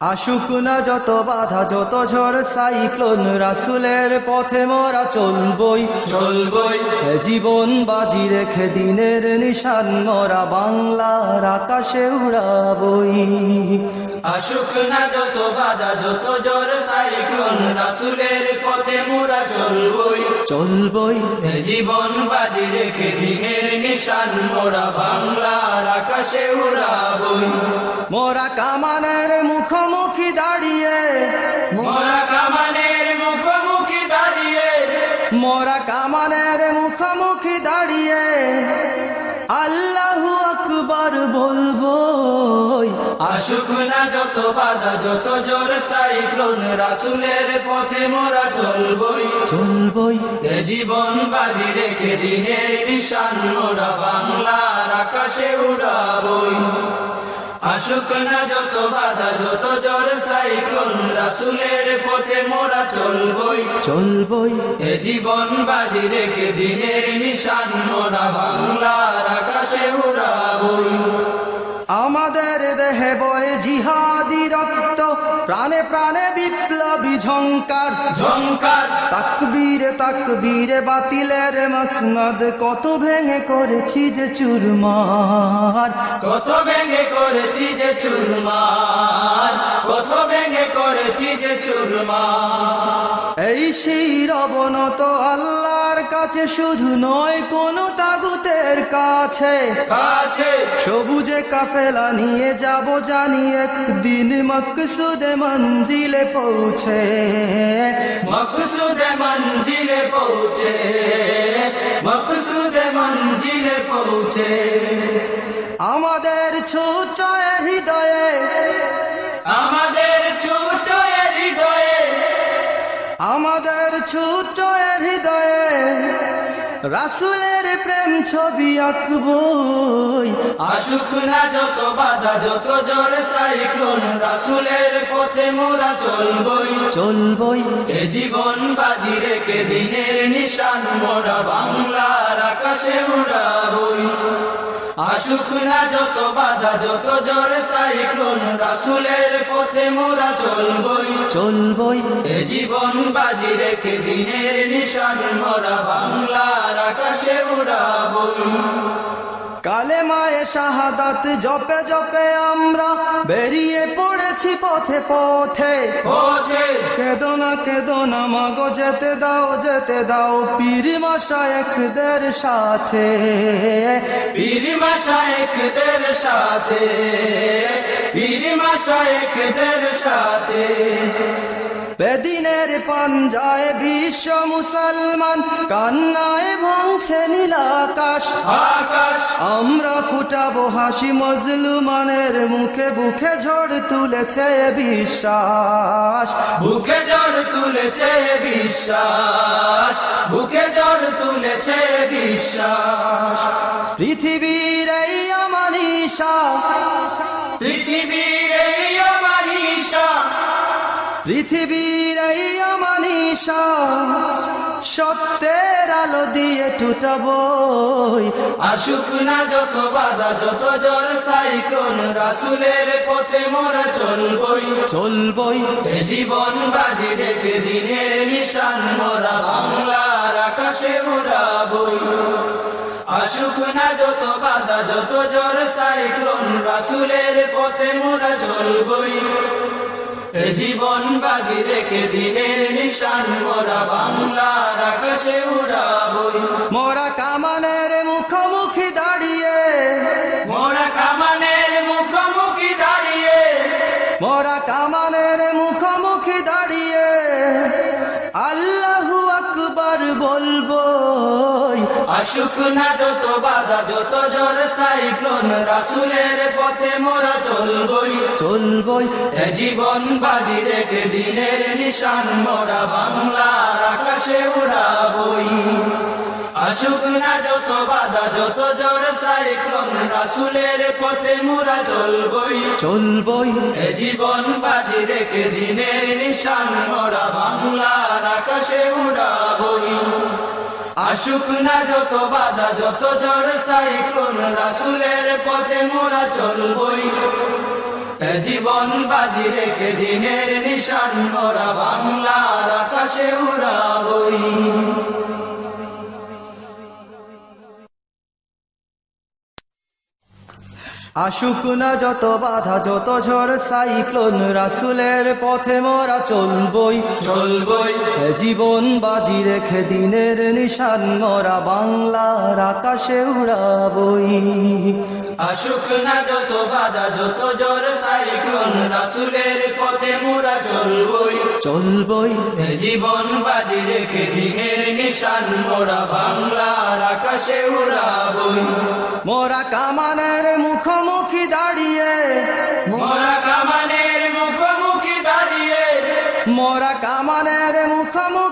আসুক না যত বাধা যত ঝড় সাইক্লোন, রাসূলের পথে মোরা চলবই চলবই জীবন বাজি রেখে দিনের নিশান মোরা বাংলার আকাশে উড়াবই। আসুক না যত বাধা যত ঝড় সাইক্লোন, রাসূলের পথে মোরা চলবই চলবই জীবন বাজি রেখে দিনের নিশান মোরা বাংলার আকাশে উড়াবই। মোরা কামানের মুখোমুখি দাঁড়িয়ে, মোরা কামানের মুখোমুখি দাঁড়িয়ে, মোরা কামানের মুখোমুখি দাঁড়িয়ে আল্লাহু আকবার বলবই। আসুক না যত বাধা যত ঝড় সাইক্লোন, রাসূলের পথে মোরা চলবই চলবই জীবন বাজি রেখে দিনের নিশান মোরা বাংলার আকাশে উড়াবই। আসুক না যত বাধা যত ঝড় সাইক্লোন, রাসূলের পথে মোরা চলবই চলবই জীবন বাজি রেখে দিনের নিশান মোরা বাংলার আকাশে উড়াবই। আমাদের দেহে বয়ে জিহাদি রক্ত, প্রাণে প্রাণে বিপ্লবী ঝংকার ঝংকার তাকবীরে তাকবীরে বাতিলের মসনদ কত ভেঙে করেছি যে চুরমার। কত ভেঙে করেছি যে চুরমার, কত ভেঙে করেছি যে চুরমার। এই শির অবনত আল্লাহর কাছে শুধু নয় কোন তাগুতের কাছে, কাছে সবুজে কাফেলা নিয়ে যাব জানি একদিন মকসুদে মঞ্জিলে পৌঁছে। মকসুদে মঞ্জিলে পৌঁছে, মকসুদে মঞ্জিলে পৌঁছে। আমাদের ছোট হৃদয়ে, আমাদের ছোট হৃদয়ে, আমাদের ছোট হৃদয়ে রাসূলের প্রেম ছবি আঁকবই। আসুক না যত বাধা যত ঝড় সাইক্লোন, রাসূলের পথে মোরা চলবই চলবই জীবন বাজি রেখে দিনের নিশান মোরা বাংলার আকাশে উড়াবই। আসুক না যত বাধা যত ঝড় সাইক্লোন, রাসূলের পথে মোরা চলবই চলবই জীবন বাজি রেখে দিনের নিশান মোরা বাংলার আকাশে উড়াবই। কালেমায়ে শাহাদাত জপে জপে আমরা বেরিয়ে পড়েছি পথে পথে পথে কেদো না মাগো যেতে দাও পীর মাশায়েখদের সাথে। পীর মাশায়েখদের সাথে, পীর মাশায়েখদের সাথে। বেদিনের পাঞ্জায় বিশ্ব মুসলমান, কান্নায় ভাঙছে নীল আকাশ আকাশ আমরা ফুটাবো হাসি মজলুমানের মুখে, বুকে ঝড় তুলেছে বিশ্বাস। বুকে ঝড় তুলেছে বিশ্বাস, বুকে ঝড় তুলেছে বিশ্বাস। পৃথিবীর এই অমানিসা, পৃথিবীর এই অমানিসা, পৃথিবীর এই অমানিসা সত্যের আলো দিয়ে টুটাবই। আসুক না যত বাধা যত ঝড় সাইক্লোন, রাসূলের পথে মোরা চলবই চলবই জীবন বাজি রেখে দিনের নিশান মোরা বাংলার আকাশে উড়াবই। আসুক না যত বাধা যত ঝড় সাইক্লোন, রাসূলের পথে মোরা চলবই জীবন বাজি রেখে দিনের নিশান মোরা বাংলার আকাশে উড়াবই। মোরা কামানের মুখোমুখি দাঁড়িয়ে, মোরা কামানের মুখোমুখি দাঁড়িয়ে, মোরা কামানের মুখোমুখি দাঁড়িয়ে আল্লাহু আকবার বলবই। আসুক না যত বাধা যত ঝড় সাইক্লোন, রাসূলের পথে মোরা চলবই চলবই জীবন বাজি রেখে দিনের নিশান মোরা বাংলার আকাশে উড়াবই। আসুক না যত বাধা যত ঝড় সাইক্লোন, রাসূলের পথে মোরা চলবই চলবই জীবন বাজি রেখে দিনের নিশান মোরা বাংলার আকাশে উড়াবই। আসুক না যত বাধা যত ঝড় সাইক্লোন, রাসূলের পথে মোরা চলবই এ জীবন বাজি রেখে দিনের নিশান মোরা বাংলার আকাশে উড়াবই। আসুক না যত বাধা যত ঝড় সাইক্লোন, রাসূলের পথে মোরা চলবই চলবই এ জীবন বাজি রেখে দিনের নিশান মোরা বাংলার আকাশে উড়াবই। আসুক না যত বাধা যত ঝড় সাইক্লোন, রাসূলের পথে মোরা চলবই চলবই এ জীবন বাজি রেখে দিনের নিশান মোরা বাংলার আকাশে উড়াবই। মোরা কামানের মুখোমুখি দাঁড়িয়ে, মোরা কামানের মুখোমুখি দাঁড়িয়ে, মোরা কামানের মুখোমুখি